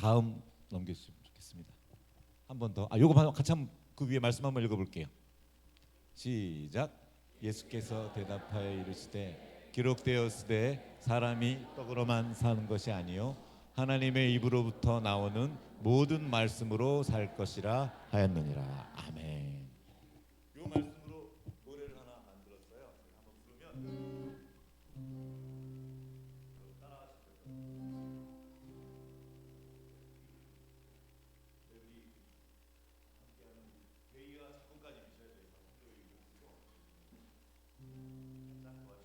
다음 넘겨주시면 좋겠습니다. 한 번 더. 요거 같이 한번 그 위에 말씀 한번 읽어볼게요. 시작. 예수께서 대답하여 이르시되 기록되었으되 사람이 떡으로만 사는 것이 아니요 하나님의 입으로부터 나오는 모든 말씀으로 살 것이라 하였느니라. 아멘. 요 말씀으로 노래를 하나 만들었어요. 한번 부르면 회의와 작곡가님이셔요. 제가 한번 부르면 따라하시면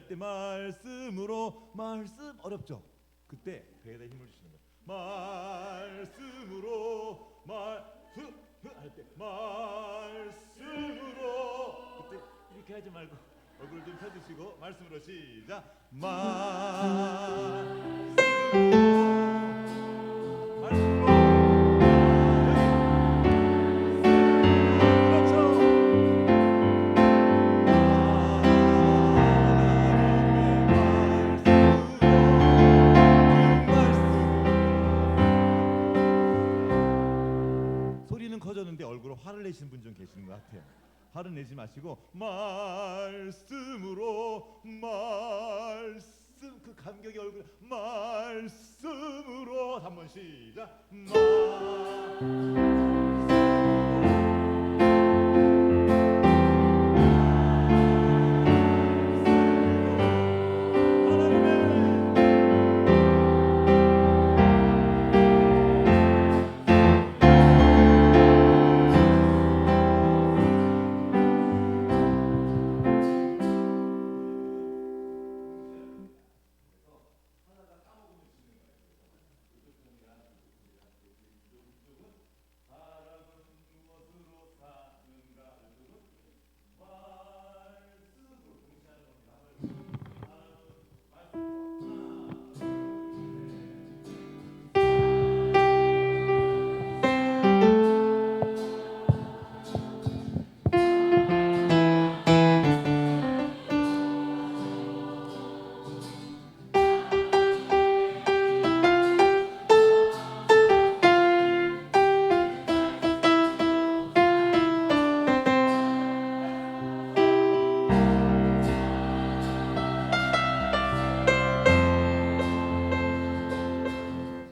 할 때 말씀으로 말씀 어렵죠? 그때 배에다 힘을 주시는 거예요. 말씀으로 말씀 할 때 말씀으로 그때 이렇게 하지 말고 얼굴 좀 펴주시고 말씀으로 시작. 말씀으로 소리는 커졌는데 얼굴에 화를 내시는 분 좀 계시는 것 같아요. 화를 내지 마시고 말씀으로 말씀 그 감격의 얼굴 말씀으로 한번 시작.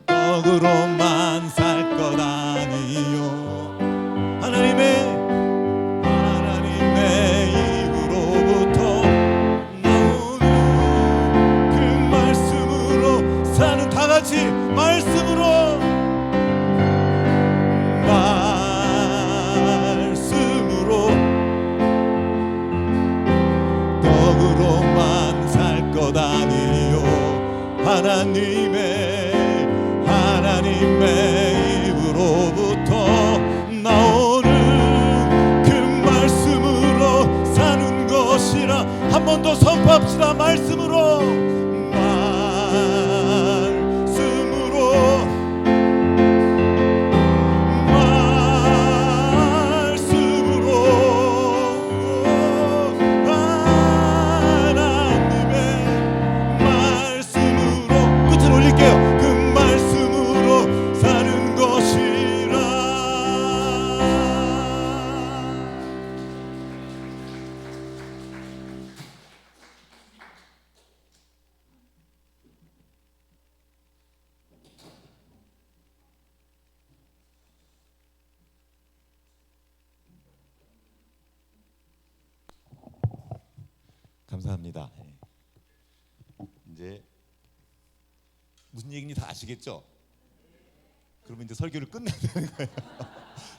떡으로만 살 것 아니요 하나님의 입으로부터 나오는 그 말씀으로 사는 다 같이 말씀으로 떡으로만 살 것 아니요 하나님의 입으로부터 나오는 그 말씀으로 사는 것이라. 한 번 더 선포합시다. 말씀으로 끝을 올릴게요. 그 말씀으로 사는 것이라. 감사합니다. 이제 무슨 얘기인지 다 아시겠죠? 그러면 이제 설교를 끝내야 되는 거예요.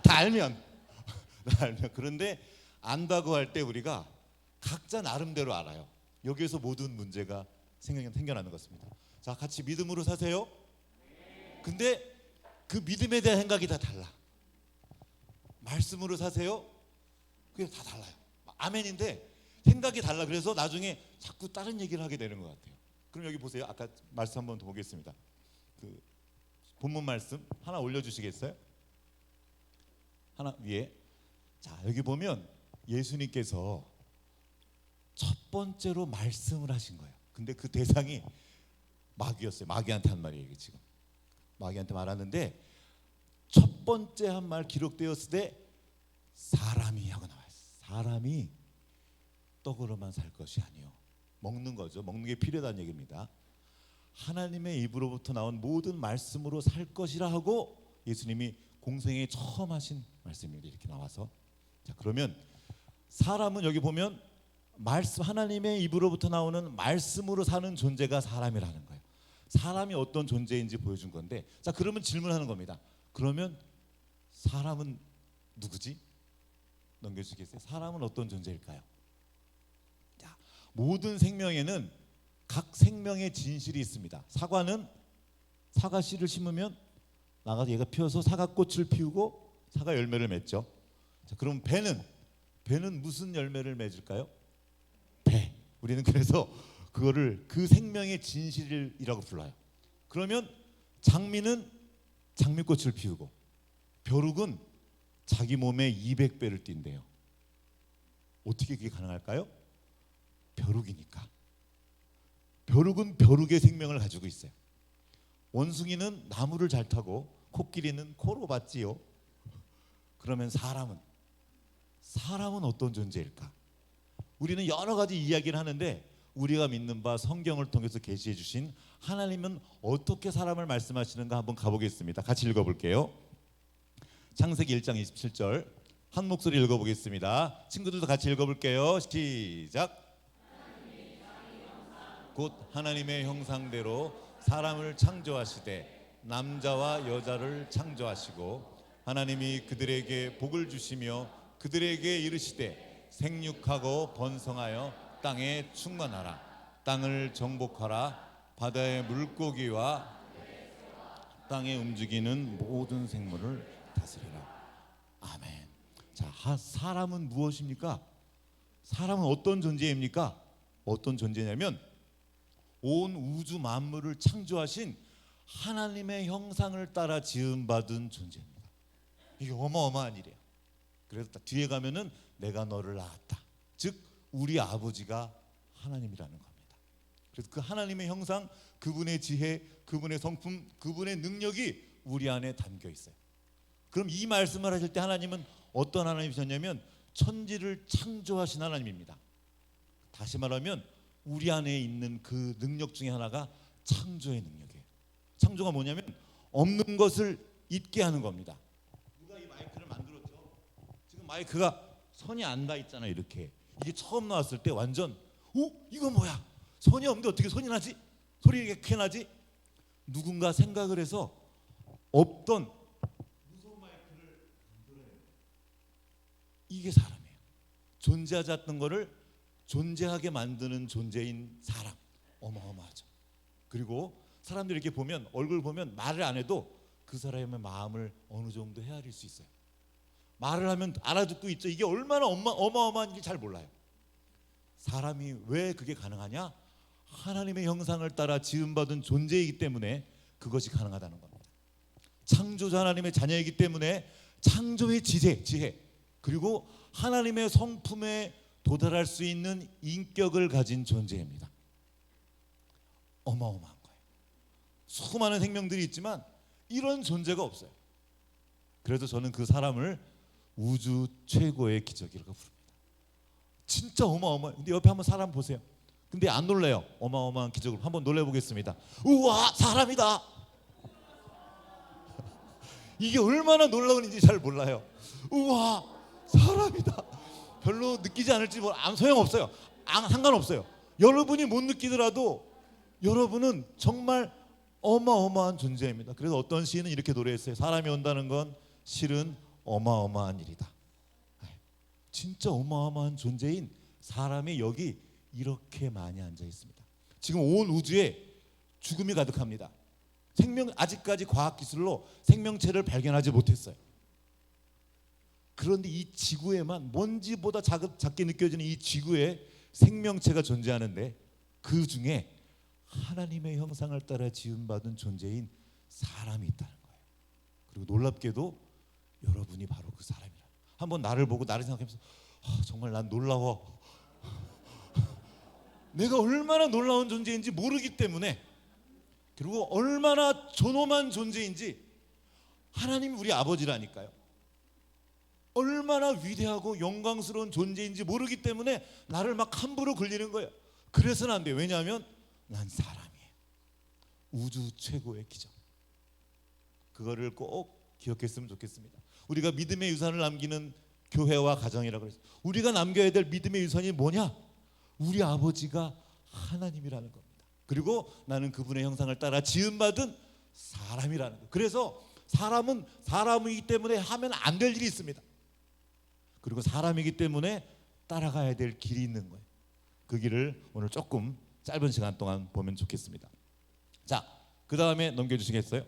다 알면. 그런데 안다고 할 때 우리가 각자 나름대로 알아요. 여기에서 모든 문제가 생겨나는 것입니다. 자, 같이 믿음으로 사세요. 근데 그 믿음에 대한 생각이 다 달라. 말씀으로 사세요. 그게 다 달라요. 아멘인데 생각이 달라. 그래서 나중에 자꾸 다른 얘기를 하게 되는 것 같아요. 그럼 여기 보세요. 아까 말씀 한번 더 보겠습니다. 그 본문 말씀 하나 올려주시겠어요? 하나 위에. 자, 여기 보면 예수님께서 첫 번째로 말씀을 하신 거예요. 근데 그 대상이 마귀였어요. 마귀한테 한 말이에요. 이게 지금 마귀한테 말하는데 첫 번째 한 말 기록되었을 때 사람이 하고 나와요. 사람이 떡으로만 살 것이 아니요. 먹는 거죠. 먹는 게 필요하다는 얘기입니다. 하나님의 입으로부터 나온 모든 말씀으로 살 것이라 하고 예수님이 공생에 처음 하신 말씀입니다. 이렇게 나와서. 자, 그러면 사람은 여기 보면 말씀, 하나님의 입으로부터 나오는 말씀으로 사는 존재가 사람이라는 거예요. 사람이 어떤 존재인지 보여준 건데, 자, 그러면 질문하는 겁니다. 그러면 사람은 누구지? 넘겨주시겠어요? 사람은 어떤 존재일까요? 자, 모든 생명에는 각 생명의 진실이 있습니다. 사과는 사과 씨를 심으면 나가서 얘가 피어서 사과꽃을 피우고 사과 열매를 맺죠. 자, 그럼 배는 무슨 열매를 맺을까요? 배. 우리는 그래서 그거를 그 생명의 진실이라고 불러요. 그러면 장미는 장미꽃을 피우고 벼룩은 자기 몸에 200배를 띈대요. 어떻게 그게 가능할까요? 벼룩이니까. 벼룩은 벼룩의 생명을 가지고 있어요. 원숭이는 나무를 잘 타고 코끼리는 코로 받지요. 그러면 사람은 어떤 존재일까? 우리는 여러 가지 이야기를 하는데 우리가 믿는 바 성경을 통해서 계시해 주신 하나님은 어떻게 사람을 말씀하시는가 한번 가보겠습니다. 같이 읽어볼게요. 창세기 1장 27절 한 목소리 읽어보겠습니다. 친구들도 같이 읽어볼게요. 시작. 곧 하나님의 형상대로 사람을 창조하시되 남자와 여자를 창조하시고 하나님이 그들에게 복을 주시며 그들에게 이르시되 생육하고 번성하여 땅에 충만하라. 땅을 정복하라. 바다의 물고기와 땅에 움직이는 모든 생물을 다스리라. 아멘. 자, 사람은 무엇입니까? 사람은 어떤 존재입니까? 어떤 존재냐면 온 우주 만물을 창조하신 하나님의 형상을 따라 지음받은 존재입니다. 이게 어마어마한 일이에요. 그래서 뒤에 가면은 내가 너를 낳았다. 즉 우리 아버지가 하나님이라는 겁니다. 그래서 그 하나님의 형상, 그분의 지혜, 그분의 성품, 그분의 능력이 우리 안에 담겨 있어요. 그럼 이 말씀을 하실 때 하나님은 어떤 하나님이셨냐면 천지를 창조하신 하나님입니다. 다시 말하면 우리 안에 있는 그 능력 중에 하나가 창조의 능력이에요. 창조가 뭐냐면 없는 것을 있게 하는 겁니다. 누가 이 마이크를 만들었죠? 지금 마이크가 선이 안 닿아 있잖아요. 이렇게 이게 처음 나왔을 때 완전 이거 뭐야? 선이 없는데 어떻게 선이 나지? 소리가 이렇게 나지? 누군가 생각을 해서 없던 무선 마이크를 만들어요. 이게 사람이에요. 존재하지 않던 거를 존재하게 만드는 존재인 사람. 어마어마하죠. 그리고 사람들이 이렇게 보면 얼굴 보면 말을 안 해도 그 사람의 마음을 어느 정도 헤아릴 수 있어요. 말을 하면 알아듣고 있죠. 이게 얼마나 어마어마한지 잘 몰라요. 사람이 왜 그게 가능하냐? 하나님의 형상을 따라 지음받은 존재이기 때문에 그것이 가능하다는 겁니다. 창조자 하나님의 자녀이기 때문에 창조의 지혜 그리고 하나님의 성품에 도달할 수 있는 인격을 가진 존재입니다. 어마어마한 거예요. 수많은 생명들이 있지만 이런 존재가 없어요. 그래서 저는 그 사람을 우주 최고의 기적이라고 부릅니다. 진짜 어마어마해요. 근데 옆에 한번 사람 보세요. 근데 안 놀래요. 어마어마한 기적을 한번 놀래보겠습니다. 우와, 사람이다. 이게 얼마나 놀라운 일인지 잘 몰라요. 우와, 사람이다. 별로 느끼지 않을지 아무 소용없어요. 상관없어요. 여러분이 못 느끼더라도 여러분은 정말 어마어마한 존재입니다. 그래서 어떤 시인은 이렇게 노래했어요. 사람이 온다는 건 실은 어마어마한 일이다. 진짜 어마어마한 존재인 사람이 여기 이렇게 많이 앉아 있습니다. 지금 온 우주에 죽음이 가득합니다. 아직까지 과학기술로 생명체를 발견하지 못했어요. 그런데 이 지구에만 먼지보다 작게 느껴지는 이 지구에 생명체가 존재하는데 그 중에 하나님의 형상을 따라 지음받은 존재인 사람이 있다는 거예요. 그리고 놀랍게도 여러분이 바로 그 사람이라. 한번 나를 보고 나를 생각하면서 정말 난 놀라워. 내가 얼마나 놀라운 존재인지 모르기 때문에, 그리고 얼마나 존엄한 존재인지, 하나님이 우리 아버지라니까요. 얼마나 위대하고 영광스러운 존재인지 모르기 때문에 나를 막 함부로 걸리는 거예요. 그래서는 안 돼요. 왜냐하면 난 사람이에요. 우주 최고의 기적. 그거를 꼭 기억했으면 좋겠습니다. 우리가 믿음의 유산을 남기는 교회와 가정이라고 그랬어요. 우리가 남겨야 될 믿음의 유산이 뭐냐? 우리 아버지가 하나님이라는 겁니다. 그리고 나는 그분의 형상을 따라 지음받은 사람이라는 거예요. 그래서 사람은 사람이기 때문에 하면 안 될 일이 있습니다. 그리고 사람이기 때문에 따라가야 될 길이 있는 거예요. 그 길을 오늘 조금 짧은 시간 동안 보면 좋겠습니다. 자, 그 다음에 넘겨주시겠어요?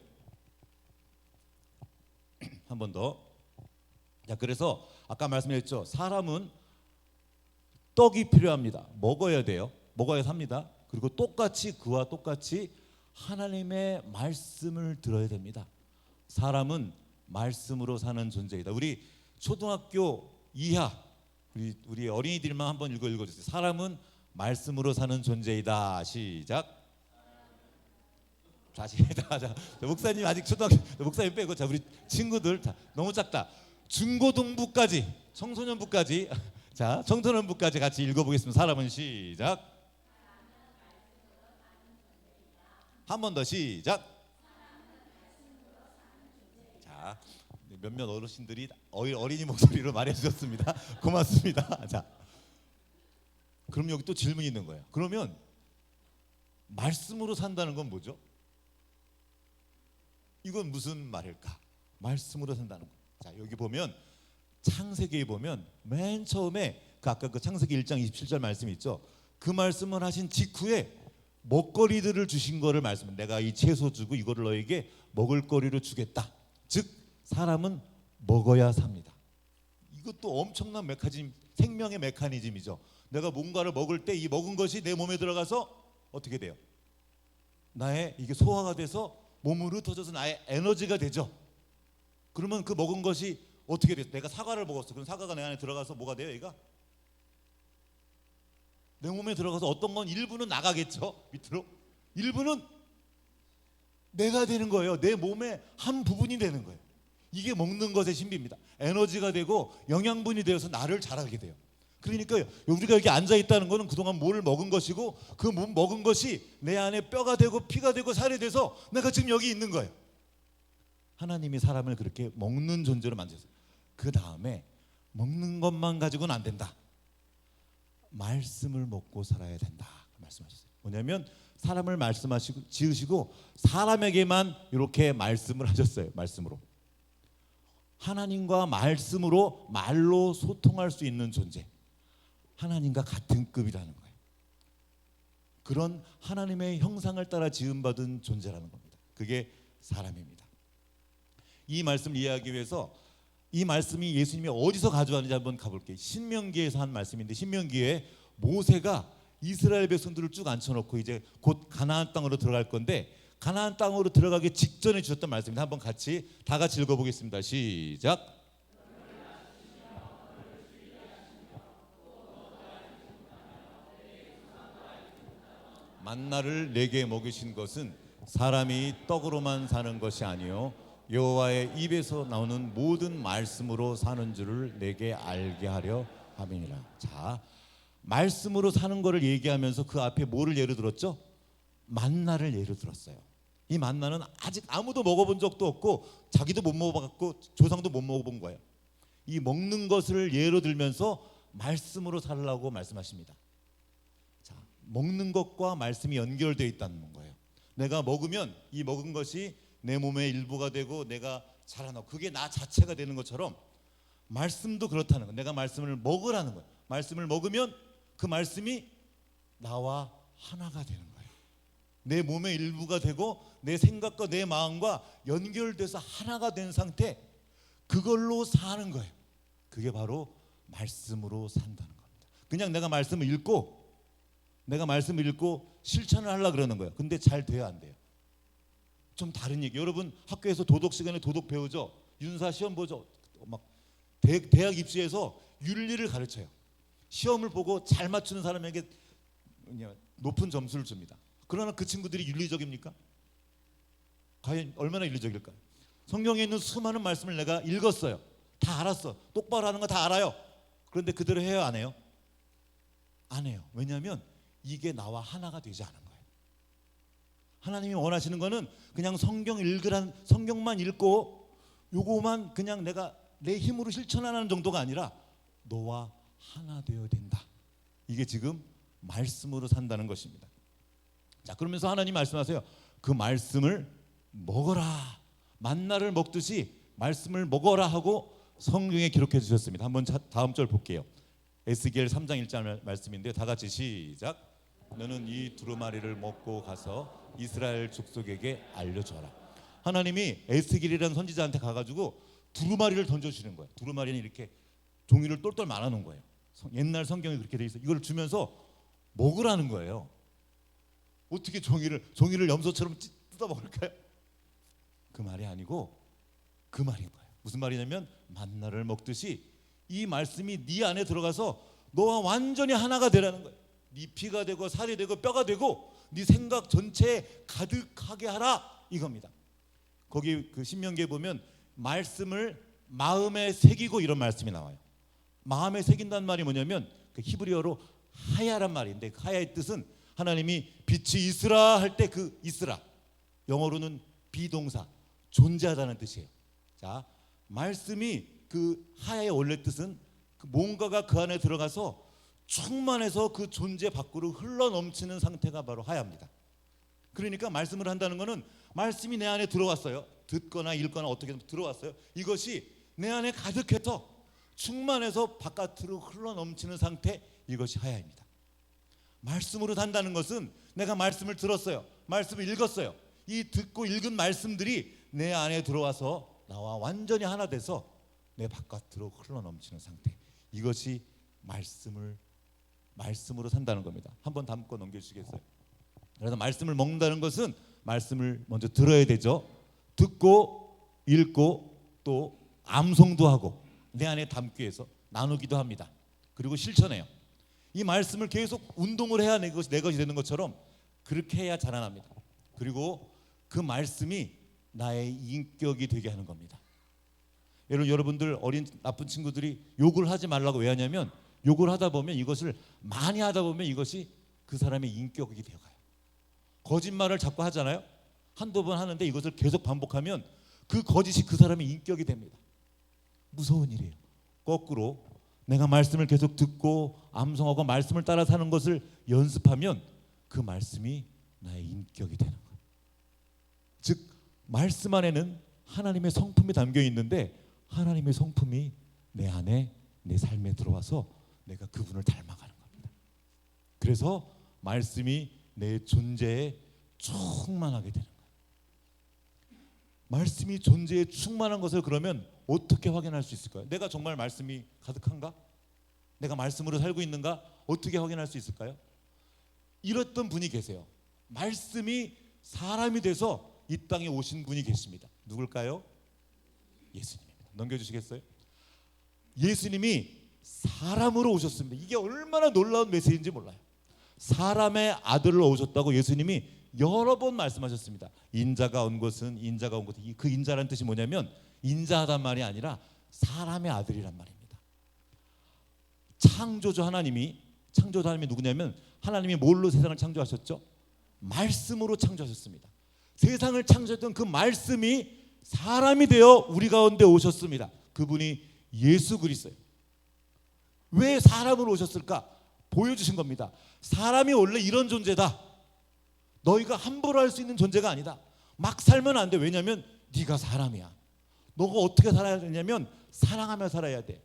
한 번 더. 자, 그래서 아까 말씀드렸죠. 사람은 떡이 필요합니다. 먹어야 돼요. 먹어야 삽니다. 그리고 그와 똑같이 하나님의 말씀을 들어야 됩니다. 사람은 말씀으로 사는 존재이다. 우리 초등학교 이하 우리 어린이들만 한번 읽어주세요. 사람은 말씀으로 사는 존재이다. 시작. 다시 자, 목사님 아직 초등학교 목사님 빼고 자 우리 친구들 자, 너무 작다. 중고등부까지 청소년부까지 자 청소년부까지 같이 읽어보겠습니다. 사람은 시작. 한 번 더 시작. 자 몇몇 어르신들이 어린이 목소리로 말해주셨습니다. 고맙습니다. 자 그럼 여기 또 질문이 있는 거예요. 그러면 말씀으로 산다는 건 뭐죠? 이건 무슨 말일까? 말씀으로 산다는 거. 자 여기 보면 창세기에 보면 맨 처음에 아까 그 창세기 1장 27절 말씀이 있죠. 그 말씀을 하신 직후에 먹거리들을 주신 거를 말씀은 내가 이 채소 주고 이거를 너에게 먹을 거리로 주겠다. 즉 사람은 먹어야 삽니다. 이것도 엄청난 생명의 메커니즘이죠. 내가 뭔가를 먹을 때 이 먹은 것이 내 몸에 들어가서 어떻게 돼요? 나의 이게 소화가 돼서 몸으로 흩어져서 나의 에너지가 되죠. 그러면 그 먹은 것이 어떻게 돼요? 내가 사과를 먹었어. 그럼 사과가 내 안에 들어가서 뭐가 돼요? 얘가 내 몸에 들어가서 어떤 건 일부는 나가겠죠. 밑으로. 일부는 내가 되는 거예요. 내 몸의 한 부분이 되는 거예요. 이게 먹는 것의 신비입니다. 에너지가 되고 영양분이 되어서 나를 자라게 돼요. 그러니까 우리가 여기 앉아 있다는 것은 그동안 뭘 먹은 것이고 그 먹은 것이 내 안에 뼈가 되고 피가 되고 살이 돼서 내가 지금 여기 있는 거예요. 하나님이 사람을 그렇게 먹는 존재로 만드셨어요. 그 다음에 먹는 것만 가지고는 안 된다. 말씀을 먹고 살아야 된다 말씀하셨어요. 뭐냐면 사람을 말씀하시고 지으시고 사람에게만 이렇게 말씀을 하셨어요. 말씀으로 하나님과 말씀으로 말로 소통할 수 있는 존재, 하나님과 같은 급이라는 거예요. 그런 하나님의 형상을 따라 지음받은 존재라는 겁니다. 그게 사람입니다. 이 말씀을 이해하기 위해서 이 말씀이 예수님이 어디서 가져왔는지 한번 가볼게요. 신명기에서 한 말씀인데 신명기에 모세가 이스라엘 백성들을 쭉 앉혀놓고 이제 곧 가나안 땅으로 들어갈 건데 가나안 땅으로 들어가기 직전에 주셨던 말씀입니다. 한번 다 같이 읽어보겠습니다. 시작. 만나를 내게 먹이신 것은 사람이 떡으로만 사는 것이 아니요 여호와의 입에서 나오는 모든 말씀으로 사는 줄을 내게 알게 하려 함이니라. 자, 말씀으로 사는 것을 얘기하면서 그 앞에 뭐를 예로 들었죠? 만나를 예로 들었어요. 이 만나는 아직 아무도 먹어본 적도 없고 자기도 못 먹어봤고 조상도 못 먹어본 거예요. 이 먹는 것을 예로 들면서 말씀으로 살라고 말씀하십니다. 자, 먹는 것과 말씀이 연결되어 있다는 거예요. 내가 먹으면 이 먹은 것이 내 몸의 일부가 되고 내가 자라나고 그게 나 자체가 되는 것처럼 말씀도 그렇다는 거예요. 내가 말씀을 먹으라는 거예요. 말씀을 먹으면 그 말씀이 나와 하나가 되는 거예요. 내 몸의 일부가 되고 내 생각과 내 마음과 연결돼서 하나가 된 상태, 그걸로 사는 거예요. 그게 바로 말씀으로 산다는 겁니다. 그냥 내가 말씀을 읽고 실천을 하려고 그러는 거예요. 근데 잘 돼야 안 돼요. 좀 다른 얘기. 여러분 학교에서 도덕 시간에 도덕 배우죠. 윤사 시험 보죠. 막 대학 입시에서 윤리를 가르쳐요. 시험을 보고 잘 맞추는 사람에게 높은 점수를 줍니다. 그러나 그 친구들이 윤리적입니까? 과연 얼마나 윤리적일까요? 성경에 있는 수많은 말씀을 내가 읽었어요. 다 알았어. 똑바로 하는 거 다 알아요. 그런데 그대로 해요, 안 해요? 안 해요. 왜냐하면 이게 나와 하나가 되지 않은 거예요. 하나님이 원하시는 거는 그냥 성경만 읽고 요거만 그냥 내가 내 힘으로 실천하는 정도가 아니라 너와 하나 되어야 된다. 이게 지금 말씀으로 산다는 것입니다. 자, 그러면서 하나님 말씀하세요. 그 말씀을 먹어라. 만나를 먹듯이 말씀을 먹어라 하고 성경에 기록해 주셨습니다. 한번 다음 절 볼게요. 에스겔 3장 1절 말씀인데 다 같이 시작. 너는 이 두루마리를 먹고 가서 이스라엘 족속에게 알려줘라. 하나님이 에스겔이라는 선지자한테 가가지고 두루마리를 던져주시는 거예요. 두루마리는 이렇게 종이를 똘똘 말아놓은 거예요. 옛날 성경에 그렇게 돼 있어요. 이걸 주면서 먹으라는 거예요. 어떻게 종이를 염소처럼 뜯어 먹을까요? 그 말이 아니고 그 말인 거예요. 무슨 말이냐면 만나를 먹듯이 이 말씀이 네 안에 들어가서 너와 완전히 하나가 되라는 거예요. 네 피가 되고 살이 되고 뼈가 되고 네 생각 전체에 가득하게 하라 이겁니다. 거기 그 신명기에 보면 말씀을 마음에 새기고 이런 말씀이 나와요. 마음에 새긴다는 말이 뭐냐면 그 히브리어로 하야란 말인데 그 하야의 뜻은 하나님이 빛이 있으라 할 때 그 있으라, 영어로는 비동사 존재하다는 뜻이에요. 자, 말씀이 그 하야의 원래 뜻은 그 뭔가가 그 안에 들어가서 충만해서 그 존재 밖으로 흘러넘치는 상태가 바로 하야입니다. 그러니까 말씀을 한다는 것은 말씀이 내 안에 들어왔어요. 듣거나 읽거나 어떻게 들어왔어요. 이것이 내 안에 가득해서 충만해서 바깥으로 흘러넘치는 상태, 이것이 하야입니다. 말씀으로 산다는 것은 내가 말씀을 들었어요. 말씀을 읽었어요. 이 듣고 읽은 말씀들이 내 안에 들어와서 나와 완전히 하나 돼서 내 바깥으로 흘러넘치는 상태, 이것이 말씀으로 산다는 겁니다. 한번 담고 넘겨주시겠어요? 그래서 말씀을 먹는다는 것은 말씀을 먼저 들어야 되죠. 듣고 읽고 또 암송도 하고 내 안에 담기 위해서 나누기도 합니다. 그리고 실천해요. 이 말씀을 계속 운동을 해야 내 것이 되는 것처럼 그렇게 해야 자라납니다. 그리고 그 말씀이 나의 인격이 되게 하는 겁니다. 여러분들 어린 나쁜 친구들이 욕을 하지 말라고 왜 하냐면 욕을 하다 보면 이것을 많이 하다 보면 이것이 그 사람의 인격이 되어가요. 거짓말을 자꾸 하잖아요. 한두 번 하는데 이것을 계속 반복하면 그 거짓이 그 사람의 인격이 됩니다. 무서운 일이에요. 거꾸로 내가 말씀을 계속 듣고 암송하고 말씀을 따라 사는 것을 연습하면 그 말씀이 나의 인격이 되는 거예요. 즉 말씀 안에는 하나님의 성품이 담겨 있는데 하나님의 성품이 내 안에 내 삶에 들어와서 내가 그분을 닮아가는 겁니다. 그래서 말씀이 내 존재에 충만하게 되는 거예요. 말씀이 존재에 충만한 것을 그러면 어떻게 확인할 수 있을까요? 내가 정말 말씀이 가득한가? 내가 말씀으로 살고 있는가? 어떻게 확인할 수 있을까요? 이랬던 분이 계세요. 말씀이 사람이 돼서 이 땅에 오신 분이 계십니다. 누굴까요? 예수님입니다. 넘겨주시겠어요? 예수님이 사람으로 오셨습니다. 이게 얼마나 놀라운 메시지인지 몰라요. 사람의 아들로 오셨다고 예수님이 여러 번 말씀하셨습니다. 인자가 온 것은 그 인자라는 뜻이 뭐냐면 인자하단 말이 아니라 사람의 아들이란 말입니다. 창조주 하나님이 누구냐면 하나님이 뭘로 세상을 창조하셨죠? 말씀으로 창조하셨습니다. 세상을 창조했던 그 말씀이 사람이 되어 우리 가운데 오셨습니다. 그분이 예수 그리스도예요. 왜 사람으로 오셨을까? 보여주신 겁니다. 사람이 원래 이런 존재다. 너희가 함부로 할 수 있는 존재가 아니다. 막 살면 안 돼. 왜냐하면 네가 사람이야. 너가 어떻게 살아야 되냐면 사랑하며 살아야 돼.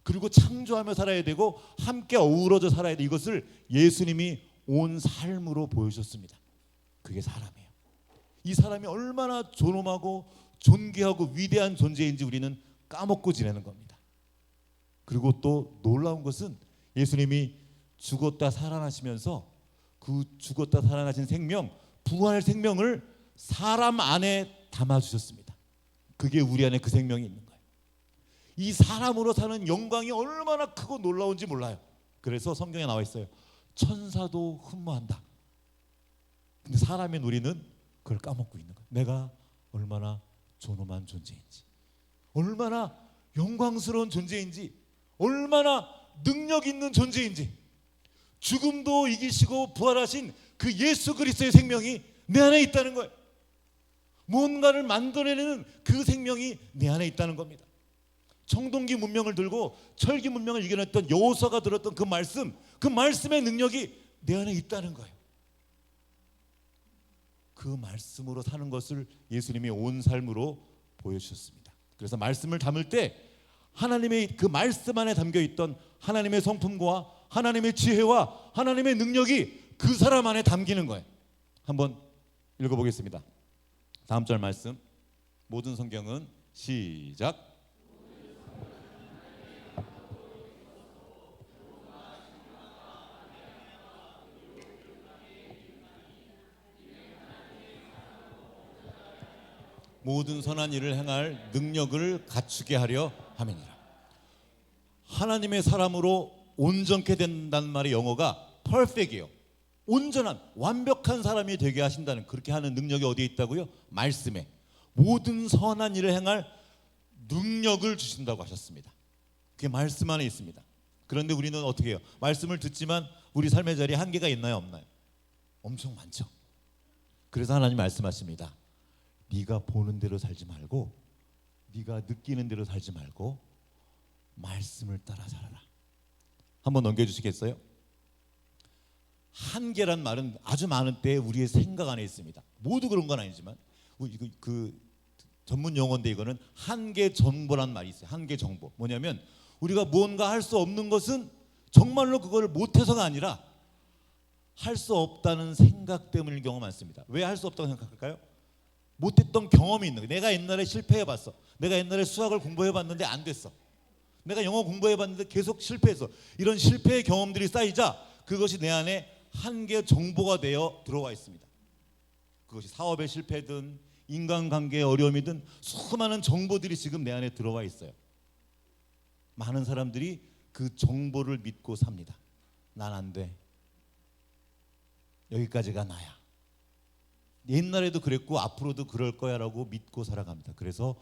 그리고 창조하며 살아야 되고 함께 어우러져 살아야 돼. 이것을 예수님이 온 삶으로 보여주셨습니다. 그게 사람이에요. 이 사람이 얼마나 존엄하고 존귀하고 위대한 존재인지 우리는 까먹고 지내는 겁니다. 그리고 또 놀라운 것은 예수님이 죽었다 살아나시면서 그 죽었다 살아나신 생명, 부활 생명을 사람 안에 담아주셨습니다. 그게 우리 안에 그 생명이 있는 거예요. 이 사람으로 사는 영광이 얼마나 크고 놀라운지 몰라요. 그래서 성경에 나와 있어요. 천사도 흠모한다. 근데 사람인 우리는 그걸 까먹고 있는 거예요. 내가 얼마나 존엄한 존재인지, 얼마나 영광스러운 존재인지, 얼마나 능력 있는 존재인지, 죽음도 이기시고 부활하신 그 예수 그리스도의 생명이 내 안에 있다는 거예요. 뭔가를 만들어내는 그 생명이 내 안에 있다는 겁니다. 청동기 문명을 들고 철기 문명을 이겨냈던 여호수아가 들었던 그 말씀의 능력이 내 안에 있다는 거예요. 그 말씀으로 사는 것을 예수님이 온 삶으로 보여주셨습니다. 그래서 말씀을 담을 때 하나님의 그 말씀 안에 담겨 있던 하나님의 성품과 하나님의 지혜와 하나님의 능력이 그 사람 안에 담기는 거예요. 한번 읽어보겠습니다. 다음 절 말씀, 모든 성경은 시작. 모든 선한 일을 행할 능력을 갖추게 하려 함이니라. 하나님의 사람으로 온전케 된다는 말의 영어가 perfect이에요. 온전한 완벽한 사람이 되게 하신다는, 그렇게 하는 능력이 어디에 있다고요? 말씀에. 모든 선한 일을 행할 능력을 주신다고 하셨습니다. 그게 말씀 안에 있습니다. 그런데 우리는 어떻게 해요? 말씀을 듣지만 우리 삶의 자리에 한계가 있나요, 없나요? 엄청 많죠. 그래서 하나님 말씀하십니다. 네가 보는 대로 살지 말고, 네가 느끼는 대로 살지 말고 말씀을 따라 살아라. 한번 넘겨주시겠어요? 한계란 말은 아주 많은 때에 우리의 생각 안에 있습니다. 모두 그런 건 아니지만 그 전문 용어인데, 이거는 한계 정보란 말이 있어요. 한계 정보. 뭐냐면 우리가 무언가 할 수 없는 것은 정말로 그걸 못해서가 아니라 할 수 없다는 생각 때문일 경우가 많습니다. 왜 할 수 없다고 생각할까요? 못했던 경험이 있는 거예요. 내가 옛날에 실패해봤어. 내가 옛날에 수학을 공부해봤는데 안 됐어. 내가 영어 공부해봤는데 계속 실패했어. 이런 실패의 경험들이 쌓이자 그것이 내 안에 한계 정보가 되어 들어와 있습니다. 그것이 사업의 실패든 인간관계의 어려움이든 수많은 정보들이 지금 내 안에 들어와 있어요. 많은 사람들이 그 정보를 믿고 삽니다. 난 안 돼. 여기까지가 나야. 옛날에도 그랬고 앞으로도 그럴 거야 라고 믿고 살아갑니다. 그래서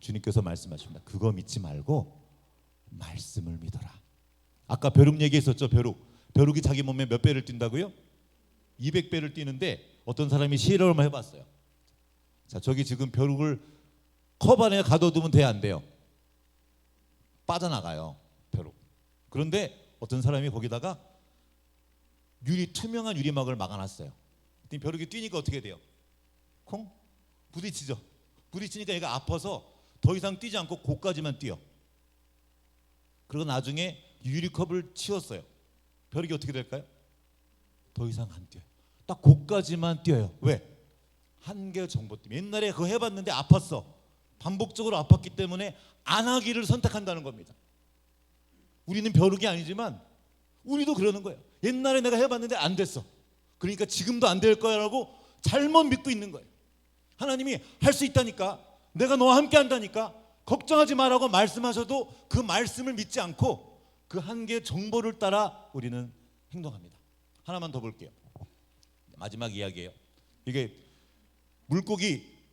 주님께서 말씀하십니다. 그거 믿지 말고 말씀을 믿어라. 아까 벼룩 얘기했었죠. 벼룩이 자기 몸에 몇 배를 뛴다고요? 200배를 뛰는데 어떤 사람이 실험을 해봤어요. 자, 저기 지금 벼룩을 컵 안에 가둬두면 돼요, 안 돼요? 빠져나가요, 벼룩. 그런데 어떤 사람이 거기다가 투명한 유리막을 막아놨어요. 벼룩이 뛰니까 어떻게 돼요? 콩? 부딪히죠. 부딪히니까 얘가 아파서 더 이상 뛰지 않고 고까지만 뛰어. 그리고 나중에 유리컵을 치웠어요. 벼룩이 어떻게 될까요? 더 이상 안 뛰어요. 딱 고까지만 뛰어요. 왜? 한계 정보 때문에. 옛날에 그거 해봤는데 아팠어. 반복적으로 아팠기 때문에 안 하기를 선택한다는 겁니다. 우리는 벼룩이 아니지만 우리도 그러는 거예요. 옛날에 내가 해봤는데 안 됐어. 그러니까 지금도 안 될 거야 라고 잘못 믿고 있는 거예요. 하나님이 할 수 있다니까, 내가 너와 함께 한다니까, 걱정하지 마라고 말씀하셔도 그 말씀을 믿지 않고 그 한계 정보를 따라 우리는 행동합니다. 하나만 더 볼게요. 마지막 이야기예요. 이게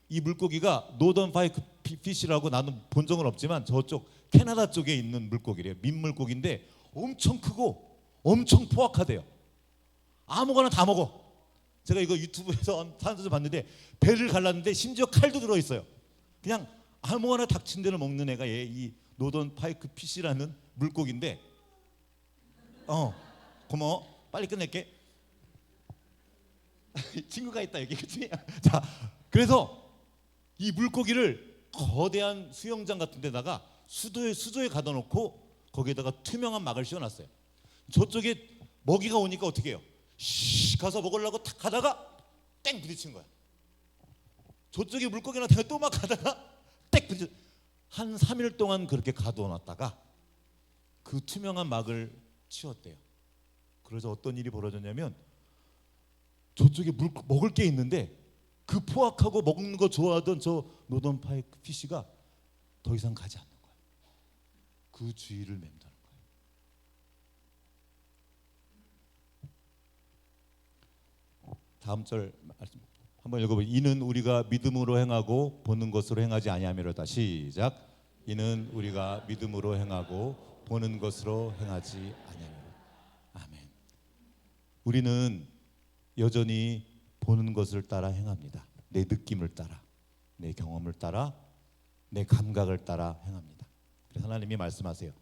이 물고기가 노던 파이크 피시라고 나는 본 적은 없지만 저쪽 캐나다 쪽에 있는 물고기래요. 민물고기인데 엄청 크고 엄청 포악하대요. 아무거나 다 먹어. 제가 이거 유튜브에서 사람들 봤는데 배를 갈랐는데 심지어 칼도 들어있어요. 그냥 아무거나 닥친 대로 먹는 애가 이 노던 파이크 피시라는 물고기인데, 고마워. 빨리 끝낼게. 친구가 있다 여기, 그치? 자, 그래서 이 물고기를 거대한 수영장 같은 데다가 수조에 가둬놓고 거기에다가 투명한 막을 씌워놨어요. 저쪽에 먹이가 오니까 어떻게 해요? 가서 먹으려고 탁 가다가 땡 부딪힌 거야. 저쪽에 물고기나 또 막 가다가 땡 부딪혀. 한 3일 동안 그렇게 가둬놨다가 그 투명한 막을 치웠대요. 그래서 어떤 일이 벌어졌냐면 저쪽에 먹을 게 있는데 그 포악하고 먹는 거 좋아하던 저 노던 파이크 피시가 더 이상 가지 않는 거예요. 그 주의를 맴도는 거예요. 다음 절 말씀 한번 읽어보세요. 이는 우리가 믿음으로 행하고 보는 것으로 행하지 아니하미로다. 시작. 이는 우리가 믿음으로 행하고 보는 것으로 행하지 아니하미로다. 아멘. 우리는 여전히 보는 것을 따라 행합니다. 내 느낌을 따라, 내 경험을 따라, 내 감각을 따라 행합니다. 그래서 하나님이 말씀하세요.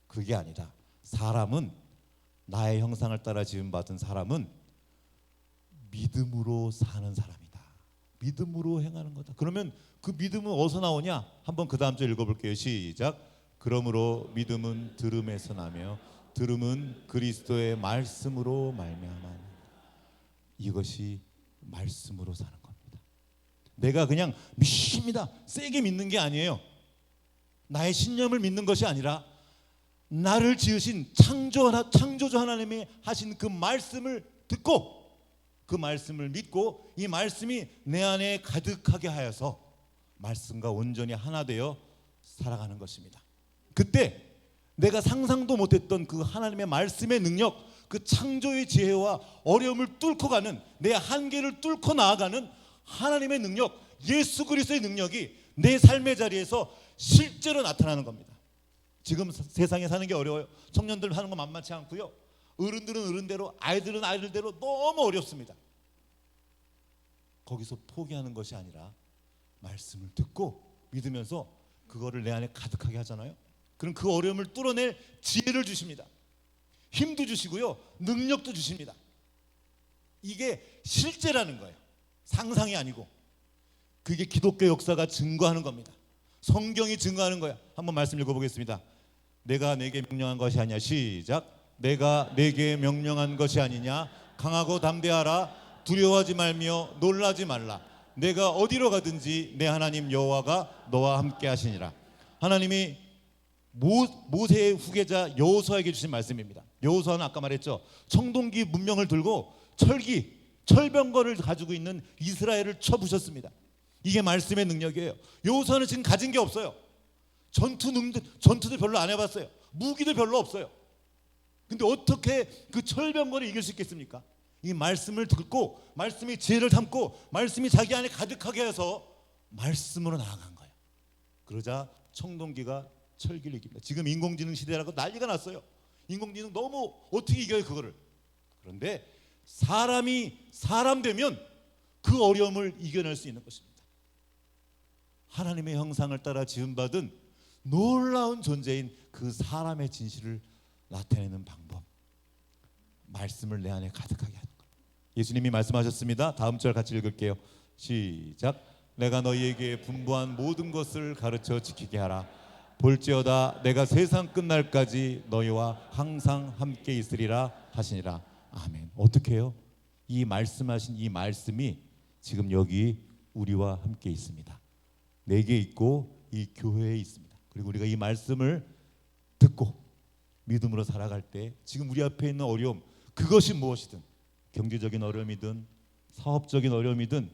그게 아니다. 사람은, 나의 형상을 따라 지음받은 사람은 믿음으로 사는 사람이다. 믿음으로 행하는 거다. 그러면 그 믿음은 어디서 나오냐? 한번 그 다음 절 읽어볼게요. 시작. 그러므로 믿음은 들음에서 나며 들음은 그리스도의 말씀으로 말미암아. 이것이 말씀으로 사는 겁니다. 내가 그냥 믿습니다, 세게 믿는 게 아니에요. 나의 신념을 믿는 것이 아니라 나를 지으신 창조주 하나님이 하신 그 말씀을 듣고 그 말씀을 믿고 이 말씀이 내 안에 가득하게 하여서 말씀과 온전히 하나 되어 살아가는 것입니다. 그때 내가 상상도 못했던 그 하나님의 말씀의 능력, 그 창조의 지혜와 어려움을 뚫고 가는, 내 한계를 뚫고 나아가는 하나님의 능력, 예수 그리스도의 능력이 내 삶의 자리에서 실제로 나타나는 겁니다. 지금 세상에 사는 게 어려워요. 청년들 하는 거 만만치 않고요. 어른들은 어른대로, 아이들은 아이들대로 너무 어렵습니다. 거기서 포기하는 것이 아니라 말씀을 듣고 믿으면서 그거를 내 안에 가득하게 하잖아요. 그럼 그 어려움을 뚫어낼 지혜를 주십니다. 힘도 주시고요, 능력도 주십니다. 이게 실제라는 거예요. 상상이 아니고. 그게 기독교 역사가 증거하는 겁니다. 성경이 증거하는 거야. 한번 말씀 읽어보겠습니다. 내가 내게 명령한 것이 아니냐. 시작. 내가 내게 명령한 것이 아니냐. 강하고 담대하라. 두려워하지 말며 놀라지 말라. 내가 어디로 가든지 내 하나님 여호와가 너와 함께 하시니라. 하나님이 모세의 후계자 여호수아에게 주신 말씀입니다. 여호수아는 아까 말했죠. 청동기 문명을 들고 철병거를 가지고 있는 이스라엘을 쳐부셨습니다. 이게 말씀의 능력이에요. 여호수아는 지금 가진 게 없어요. 전투도 별로 안 해봤어요. 무기도 별로 없어요. 근데 어떻게 그 철병거를 이길 수 있겠습니까? 이 말씀을 듣고 말씀이 지혜를 담고 말씀이 자기 안에 가득하게 해서 말씀으로 나아간 거예요. 그러자 청동기가 철기를 이깁니다. 지금 인공지능 시대라고 난리가 났어요. 인공지능 너무 어떻게 이겨요 그거를. 그런데 사람이 사람 되면 그 어려움을 이겨낼 수 있는 것입니다. 하나님의 형상을 따라 지음받은 놀라운 존재인 그 사람의 진실을 나타내는 방법, 말씀을 내 안에 가득하게 하는 것. 예수님이 말씀하셨습니다. 다음 절 같이 읽을게요. 시작. 내가 너희에게 분부한 모든 것을 가르쳐 지키게 하라. 볼지어다 내가 세상 끝날까지 너희와 항상 함께 있으리라 하시니라. 아멘. 어떻게 해요? 이 말씀하신 이 말씀이 지금 여기 우리와 함께 있습니다. 내게 있고 이 교회에 있습니다. 그리고 우리가 이 말씀을 듣고 믿음으로 살아갈 때 지금 우리 앞에 있는 어려움, 그것이 무엇이든, 경제적인 어려움이든 사업적인 어려움이든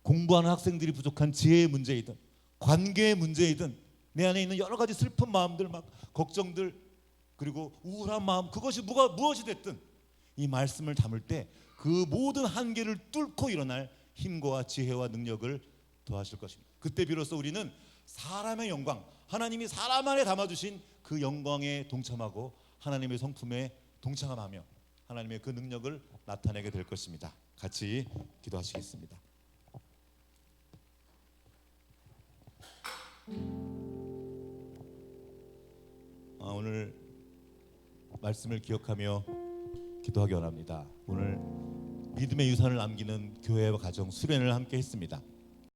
공부하는 학생들이 부족한 지혜의 문제이든 관계의 문제이든 내 안에 있는 여러 가지 슬픈 마음들, 막 걱정들, 그리고 우울한 마음, 그것이 무엇이 됐든 이 말씀을 담을 때 그 모든 한계를 뚫고 일어날 힘과 지혜와 능력을 더하실 것입니다. 그때 비로소 우리는 사람의 영광, 하나님이 사람 안에 담아주신 그 영광에 동참하고 하나님의 성품에 동참하며 하나님의 그 능력을 나타내게 될 것입니다. 같이 기도하시겠습니다. 오늘 말씀을 기억하며 기도하기 원합니다. 오늘 믿음의 유산을 남기는 교회와 가정 수련을 함께 했습니다.